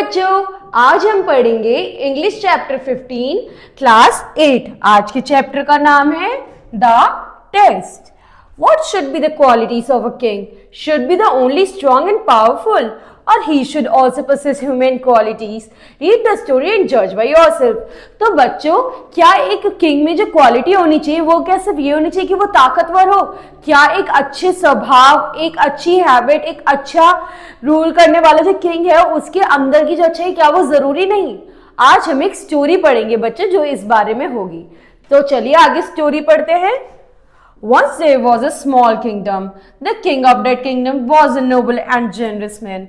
बच्चों, आज हम पढ़ेंगे इंग्लिश चैप्टर 15 क्लास 8। आज के चैप्टर का नाम है the test. What should be the qualities of a king? Should be the only strong and powerful, or he should also possess human qualities? Read the story and judge by yourself. तो बच्चों, क्या एक king में जो quality होनी चाहिए वो क्या सिर्फ ये होनी चाहिए कि वो ताकतवर हो? क्या एक अच्छे स्वभाव, एक अच्छी हैबिट, एक अच्छा रूल करने वाला जो किंग है उसके अंदर की जो अच्छाई, क्या वो जरूरी नहीं? आज हम एक स्टोरी पढ़ेंगे बच्चों जो इस बारे में होगी। तो चलिए आगे स्टोरी पढ़ते हैं। Once there was a small kingdom. The king of that kingdom was a noble and generous man.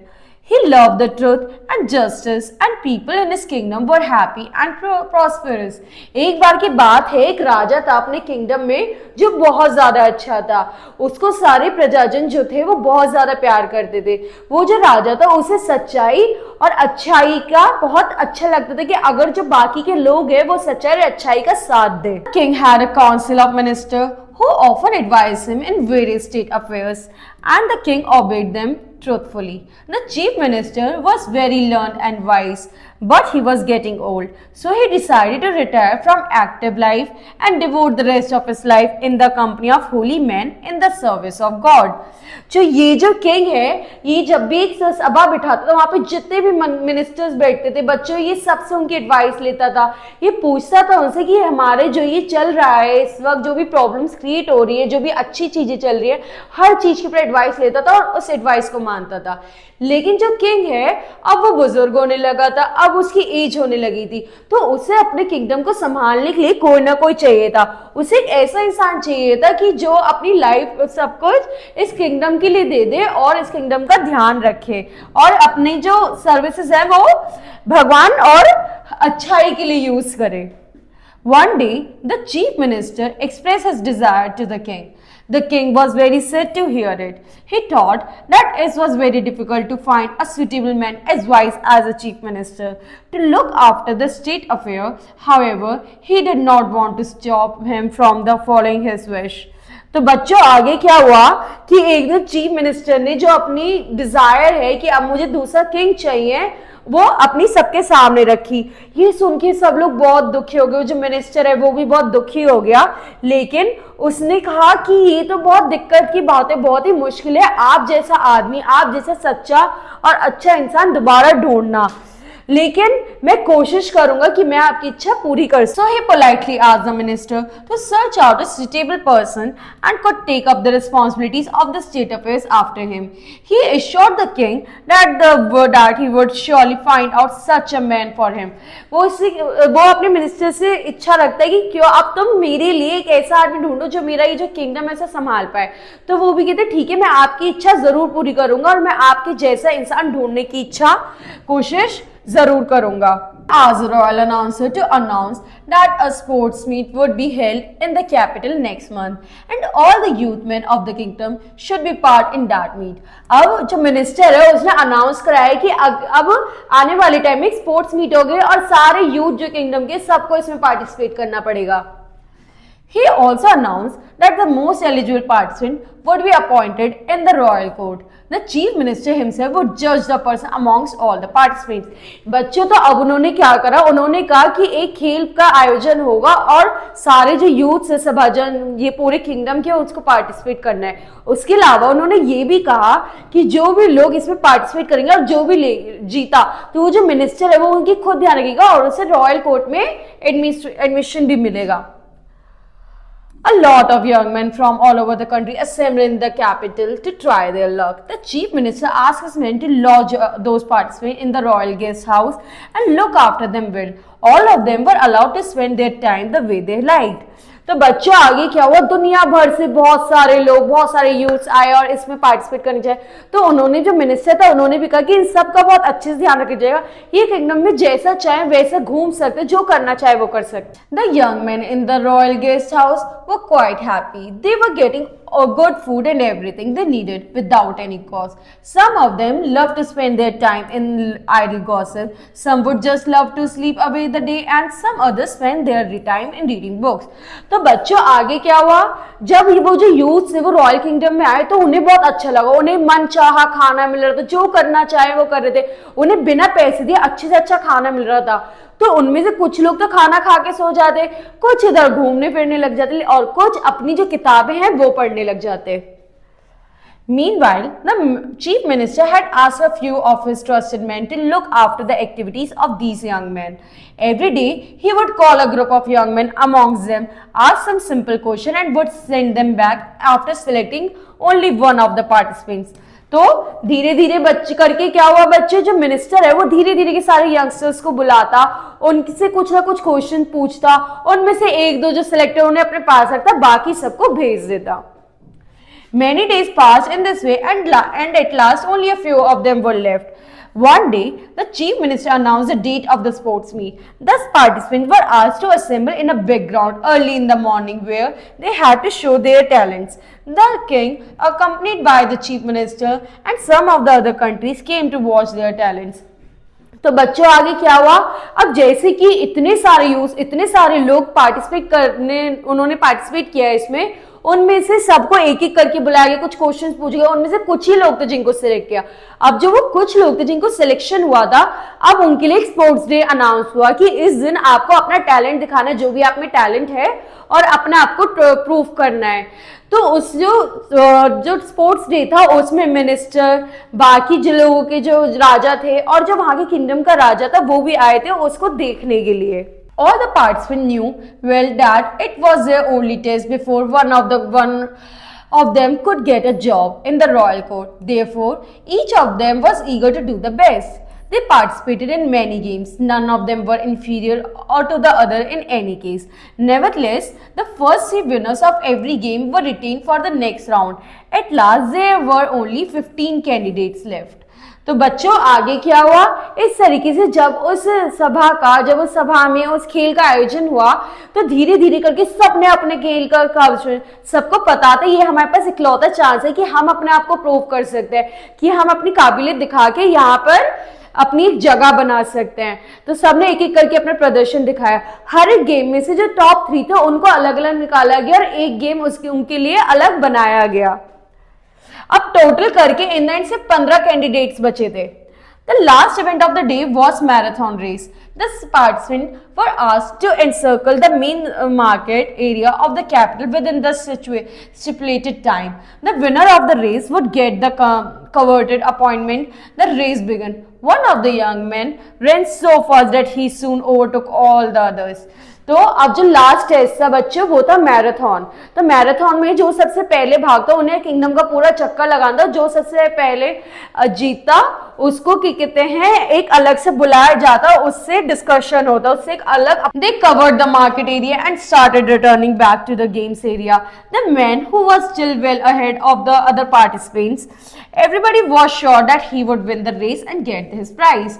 He loved the truth and justice, and people in his kingdom were happy and prosperous. एक बार की बात है, एक राजा था अपने kingdom में जो बहुत ज्यादा अच्छा था। उसको सारे प्रजाजन जो थे वो बहुत ज्यादा प्यार करते थे। वो जो राजा था उसे सच्चाई और अच्छाई का बहुत अच्छा लगता था कि अगर जो बाकी के लोग हैं वो सच्चाई और अच्छाई का साथ दे। King had a council of ministers who often advised him in various state affairs, and the king obeyed them truthfully. The chief minister was very learned and wise, but he was getting old, so he decided to retire from active life and devote the rest of his life in the company of holy men in the service of God. ये जो king है, ये जब भी एक सभा बिठाता था, वहां पे जितने भी मिनिस्टर्स बैठते थे बच्चों, ये सबसे उनकी एडवाइस लेता था। ये पूछता था उनसे कि हमारे जो ये चल रहा है इस वक्त, जो भी प्रॉब्लम्स क्रिएट हो रही है, जो भी अच्छी चीजें चल रही है, हर चीज के ऊपर एडवाइस लेता था और उस एडवाइस को मानता था। लेकिन जो किंग है अब वो बुजुर्ग होने लगा था, अब उसकी एज होने लगी थी, तो उसे अपने किंगडम को संभालने के लिए कोई ना कोई चाहिए था। उसे एक ऐसा इंसान चाहिए था कि जो अपनी लाइफ सब कुछ इस किंगडम के लिए दे दे और इस किंगडम का ध्यान रखे और अपनी जो सर्विसेज है वो भगवान और अच्छाई के लिए यूज करे। One day, the chief minister expressed his desire to the king. The king was very sad to hear it. He thought that it was very difficult to find a suitable man as wise as a chief minister to look after the state affair. However, he did not want to stop him from the following his wish. तो बच्चों आगे क्या हुआ कि एक दिन chief minister ने जो अपनी डिजायर है कि अब मुझे दूसरा किंग चाहिए वो अपनी सबके सामने रखी। ये सुन के सब लोग बहुत दुखी हो गए। जो मिनिस्टर है वो भी बहुत दुखी हो गया, लेकिन उसने कहा कि ये तो बहुत दिक्कत की बात है, बहुत ही मुश्किल है आप जैसा आदमी, आप जैसा सच्चा और अच्छा इंसान दोबारा ढूंढना, लेकिन मैं कोशिश करूंगा कि मैं आपकी इच्छा पूरी कर सकूं। So he politely asked the minister to search out a suitable person and could take up the responsibilities of the state affairs after him. He assured the king that he would surely find out such a man for him. वो अपने minister से इच्छा रखता है कि क्यों अब तुम मेरे लिए एक ऐसा आदमी ढूंढो जो मेरा ये जो किंगडम ऐसा संभाल पाए। तो वो भी कहते ठीक है, मैं आपकी इच्छा जरूर पूरी करूंगा और मैं आपके जैसा इंसान ढूंढने की इच्छा कोशिश जरूर करूंगा। As a royal announcer to announce that a sports meet would be held in the capital next month and all the youth men of the kingdom should be part in that meet. अब जो minister है उसने announce कराया कि अब आने वाले time में स्पोर्ट्स मीट होगी और सारे यूथ जो किंगडम के सबको इसमें पार्टिसिपेट करना पड़ेगा। He also announced that the most eligible participant would be appointed in the royal court. The chief minister himself would judge the person amongst all the participants. बच्चों तो अब उन्होंने क्या करा, उन्होंने कहा कि एक खेल का आयोजन होगा और सारे जो यूथ से सभाजन ये पूरे किंगडम के उसको पार्टिसिपेट करना है। उसके अलावा उन्होंने ये भी कहा कि जो भी लोग इसमें पार्टिसिपेट करेंगे और जो भी जीता तो वो जो मिनिस्टर है वो उनकी खुद ध्यान रखेगा और उसे रॉयल कोर्ट में एडमिशन भी मिलेगा। A lot of young men from all over the country assembled in the capital to try their luck. The chief minister asked his men to lodge those participants in the royal guest house and look after them well. All of them were allowed to spend their time the way they liked. तो बच्चों आगे क्या हुआ, दुनिया भर से बहुत सारे लोग, बहुत सारे यूथ्स आए और इसमें पार्टिसिपेट करने जाए। तो उन्होंने जो मिनिस्टर था उन्होंने भी कहा कि इन सब का बहुत अच्छे से ध्यान रखा जाएगा, ये किंगडम में जैसा चाहे वैसा घूम सकते, जो करना चाहे वो कर सकते। The young man in the royal guest house were quite happy. They were getting good food and everything they needed without any cost. Some of them loved to spend their time in idle gossip. Some would just love to sleep away the day, and some others spend their time in reading books. तो बच्चों आगे क्या हुआ, जब वो जो youth थे वो रॉयल किंगडम में आए तो उन्हें बहुत अच्छा लगा, उन्हें मन चाहा खाना मिल रहा था, जो करना चाहे वो कर रहे थे, उन्हें बिना पैसे दिए अच्छे से अच्छा खाना मिल रहा था। तो उनमें से कुछ लोग तो खाना खा के सो जाते, कुछ इधर घूमने फिरने लग जाते और कुछ अपनी जो किताबें हैं वो पढ़ने लग जाते। Meanwhile, the chief minister had asked a few of his trusted men to look after the activities of these young men. Every day, he would call a group of young men amongst them, ask some simple question and would send them back after selecting only one of the participants. तो धीरे धीरे बच्चे करके क्या हुआ, बच्चे जो minister है वो धीरे धीरे के सारे यंगस्टर्स को बुलाता, उनसे कुछ ना कुछ क्वेश्चन पूछता, उनमें से एक दो जो सिलेक्ट है उन्हें अपने पास रखता, बाकी सबको भेज देता। Many days passed in this way and at last only a few of them were left. One day, the chief minister announced the date of the sports meet. Thus, participants were asked to assemble in a big ground early in the morning where they had to show their talents. The king, accompanied by the chief minister and some of the other countries, came to watch their talents. तो बच्चों आगे क्या हुआ, अब जैसे कि इतने सारे लोग उन्होंने पार्टिसिपेट किया इसमें, उनमें से सबको एक एक करके बुलाया गया, कुछ क्वेश्चंस पूछे गए, उनमें से कुछ ही लोग थे जिनको सिलेक्ट किया। अब जो वो कुछ लोग थे जिनको सिलेक्शन हुआ था, अब उनके लिए एक स्पोर्ट्स डे अनाउंस हुआ कि इस दिन आपको अपना टैलेंट दिखाना, जो भी आप में टैलेंट है और अपने आप को प्रूव करना है। तो उस जो स्पोर्ट्स डे था उसमें मिनिस्टर, बाकी जो लोगों के जो राजा थे और जो वहां के किंगडम का राजा था वो भी आए थे उसको देखने के लिए। All the participants knew well that it was their only test before one of them could get a job in the royal court. Therefore, each of them was eager to do the best. They participated in many games. None of them were inferior or to the other in any case. Nevertheless, the first 3 winners of every game were retained for the next round. At last, there were only 15 candidates left. तो बच्चों आगे क्या हुआ, इस तरीके से जब उस सभा में उस खेल का आयोजन हुआ तो धीरे धीरे करके सबने अपने खेल का सबको पता था ये हमारे पास इकलौता चांस है कि हम अपने आप को प्रूव कर सकते हैं, कि हम अपनी काबिलियत दिखा के यहाँ पर अपनी एक जगह बना सकते हैं। तो सबने एक एक करके अपना प्रदर्शन दिखाया। हर एक गेम में से जो टॉप 3 थे उनको अलग अलग निकाला गया और एक गेम उनके लिए अलग बनाया गया। अब टोटल करके इन द एंड से 15 कैंडिडेट्स बचे थे। The last event of the day was marathon race. The participants were asked to encircle the main market area of the capital within the stipulated time. The winner of the race would get the coveted appointment. The race began. One of the young men ran so fast that he soon overtook all the others. तो अब जो last test था बच्चों वो था marathon. तो marathon में जो सबसे पहले भागता उन्हें किंगडम का पूरा चक्कर लगाना, जो सबसे पहले जीतता उसको क्या कहते हैं, एक अलग से बुलाया जाता, उससे डिस्कशन होता, उससे एक अलग। They covered the market area and started returning back to the games area. The man who was still well ahead of the other participants, everybody was sure that he would win the race and get his prize.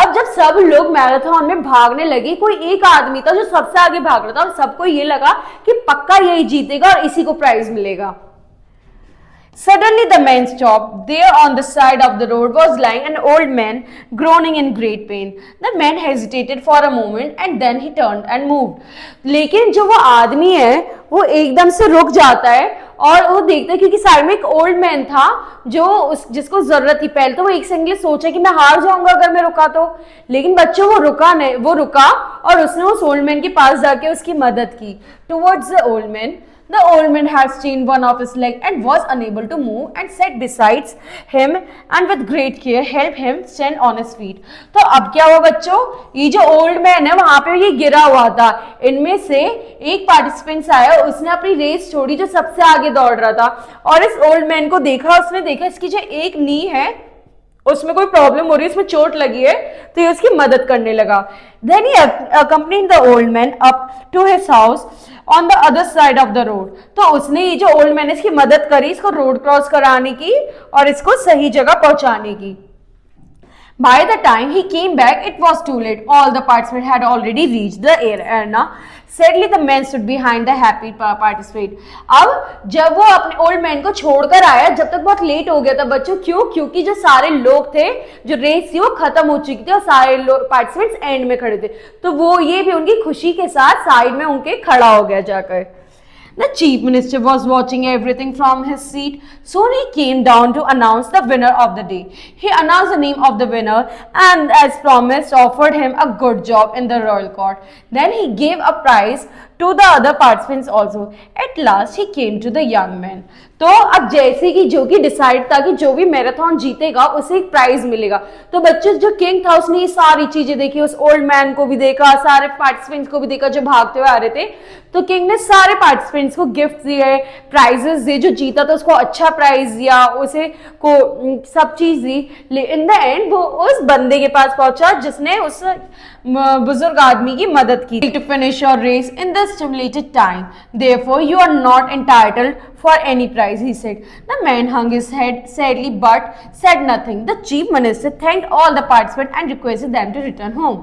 अब जब सब लोग marathon में भागने लगे, कोई एक आदमी था जो सबसे आगे भाग रहा था और सबको ये लगा कि पक्का यही जीतेगा और इसी को प्राइज मिलेगा। Suddenly the man stopped. There on the side of the road was lying an old man groaning in great pain. The man hesitated for a moment and then he turned and moved. लेकिन जो वो आदमी है वो एकदम से रुक जाता है और वो देखता है क्योंकि साइड में एक ओल्ड मैन था जिसको जरूरत थी। पहले तो वो एक सेकंड के लिए सोचा कि मैं हार जाऊंगा अगर मैं रुका तो, लेकिन बच्चों वो रुका और उसने उस ओल्ड मैन के पास जाके उसकी मदद की। Towards the old man, the old man had strained one of his leg and was unable to move and sat beside him and with great care helped him stand on his feet. तो अब क्या हुआ बच्चों, ये जो old man है वहां पे ये गिरा हुआ था। इनमें से एक पार्टिसिपेंट्स आया, उसने अपनी रेस छोड़ी जो सबसे आगे दौड़ रहा था और इस ओल्ड मैन को देखा, उसने देखा इसकी जो एक नी है उसमें कोई प्रॉब्लम हो रही है, इसमें चोट लगी है, तो ये उसकी मदद करने लगा। Then he accompanied the old man up to his house on the other side of the road. तो उसने ये जो ओल्ड मैन है इसकी मदद करी, इसको रोड क्रॉस कराने की और इसको सही जगह पहुंचाने की। By the time he came back, it was too late. All the participants had already reached the arena. Sadly, the man stood behind the happy participant. अब जब वो अपने ओल्ड मैन को छोड़कर आया, जब तक बहुत लेट हो गया था बच्चों। क्यों? क्योंकि जो सारे लोग थे, जो रेस थी वो खत्म हो चुकी थी और सारे पार्टिसिपेंट्स एंड में खड़े थे, तो वो ये भी उनकी खुशी के साथ साइड में उनके खड़ा हो गया जाकर। The chief minister was watching everything from his seat. Soon he came down to announce the winner of the day. He announced the name of the winner and, as promised, offered him a good job in the royal court. Then he gave a prize to the other participants also. At last he came to the young man. तो अब जैसे कि जो कि decide था कि जो भी मैराथन जीतेगा उसे एक प्राइज मिलेगा, तो बच्चे जो किंग था उसने ये सारी चीजें देखी, उस ओल्ड मैन को भी देखा, सारे पार्टिसिपेंट्स को भी देखा जो भागते हुए आ रहे थे। तो किंग ने सारे पार्टिसिपेंट्स को गिफ्ट दिए, प्राइजेस दिए, जो जीता था उसको अच्छा प्राइज दिया, उसे को सब चीज दी। इन द एंड वो उस बंदे के पास पहुंचा जिसने उस बुजुर्ग आदमी की मदद की। To finish your race in the stipulated time, therefore you are not entitled for any prize, he said. The man hung his head sadly but said nothing. The chief minister thanked all the participants and requested them to return home.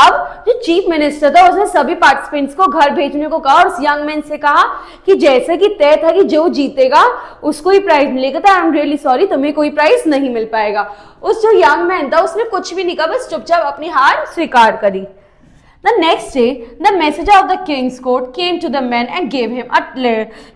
अब जो chief minister था उसने सभी participants को घर भेजने को कहा और उस यंग मैन से कहा कि जैसा कि तय था कि जो जीतेगा उसको ही प्राइज मिलेगा, तो आई एम रियली सॉरी, तुम्हें कोई प्राइज नहीं मिल पाएगा। उस जो यंग मैन था उसने कुछ भी नहीं कहा, बस चुपचाप अपनी हार स्वीकार करी। The next day, the messenger of the king's court came to the man and gave him a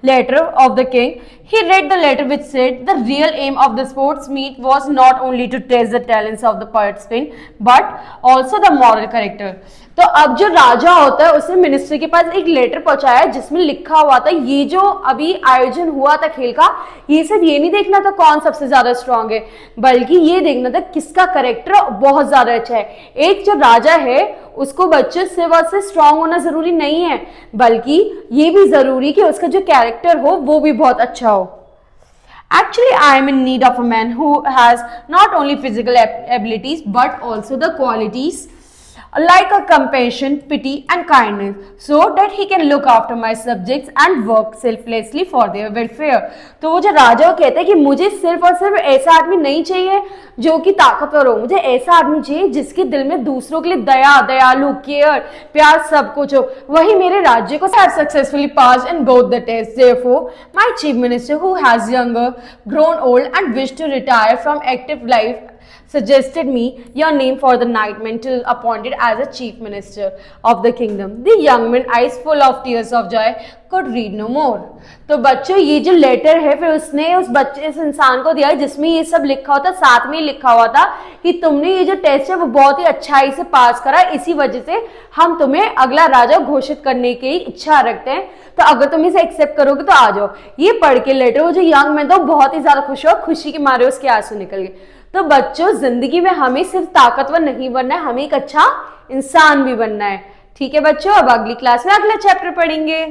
letter of the king. He read the letter which said the real aim of the sports meet was not only to test the talents of the participant but also the moral character. तो अब जो राजा होता है उसने minister के पास एक letter पहुंचाया जिसमें लिखा हुआ था ये जो अभी आयोजन हुआ था खेल का, ये सिर्फ ये नहीं देखना था कौन सबसे ज्यादा स्ट्रांग है, बल्कि ये देखना था किसका कैरेक्टर बहुत ज्यादा अच्छा है। एक जो राजा है उसको बच्चे सिर्फ और सिर्फ स्ट्रांग होना जरूरी नहीं है, बल्कि ये भी जरूरी कि उसका जो कैरेक्टर हो वो भी बहुत अच्छा हो। Actually, I am in need of a man who has not only physical abilities but also the qualities like a compassion, pity and kindness, so that he can look after my subjects and work selflessly for their welfare. तो वो जो राजा वो कहता है कि मुझे सिर्फ और सिर्फ ऐसा आदमी नहीं चाहिए जो कि ताकतवर हो, मुझे ऐसा आदमी चाहिए जिसके दिल में दूसरों के लिए दया, दयालु, केयर, प्यार सब कुछ हो। वही मेरे राज्य को have successfully passed in both the tests. Therefore, my chief minister, who has younger, grown old and wished to retire from active life, suggested me your name for the nightman to appointed as a chief minister of the kingdom. The young man, eyes full of tears of joy, could read no more. तो बच्चों ये जो letter है फिर उसने उस बच्चे इस इंसान को दिया जिसमें ये सब लिखा होता, साथ में लिखा हुआ था कि तुमने ये जो टेस्ट है वो बहुत ही अच्छाई से पास करा, इसी वजह से हम तुम्हें अगला राजा घोषित करने की इच्छा रखते हैं, तो अगर तुम इसे एक्सेप्ट करोगे तो आ जाओ। ये पढ़ के लेटर वो जो यंग मैन था बहुत ही ज्यादा खुश हुआ, खुशी के मारे उसके आंसू निकल गए। तो बच्चों जिंदगी में हमें सिर्फ ताकतवर नहीं बनना है, हमें एक अच्छा इंसान भी बनना है। ठीक है बच्चों, अब अगली क्लास में अगला चैप्टर पढ़ेंगे।